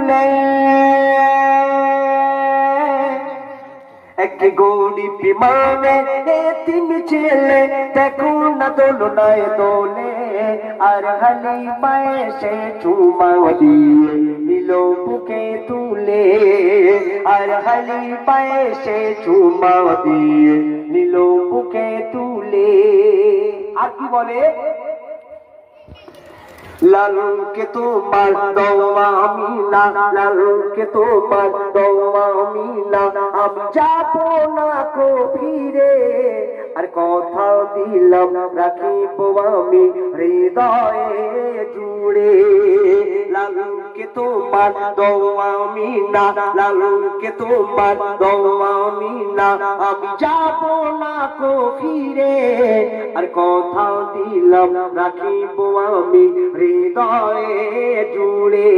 তুলে এক গরিব মানে এতিম ছেলে দেখো না দোলনায় দোলে আর হালিমায় সে চুমা দিয়ে নিল বুকে তুলে আর হালিমায় সে চুমা দিয়ে নিল বুকে তুলে আর কি বলে লালকে তোমার দোয়া মিলা লালকে তোমার দোয়া মিলা আমি যাব না কো ফিরে আর কথা দিলাম রাখিব আমি হৃদয়ে জুড়ে লালকে তোমার দোয়া মিলা লালকে তোমার দোয়া মিলা আমি যাব না কো ফিরে আর কথা দিলাম রাখিব আমি হৃদয়ে জুড়ে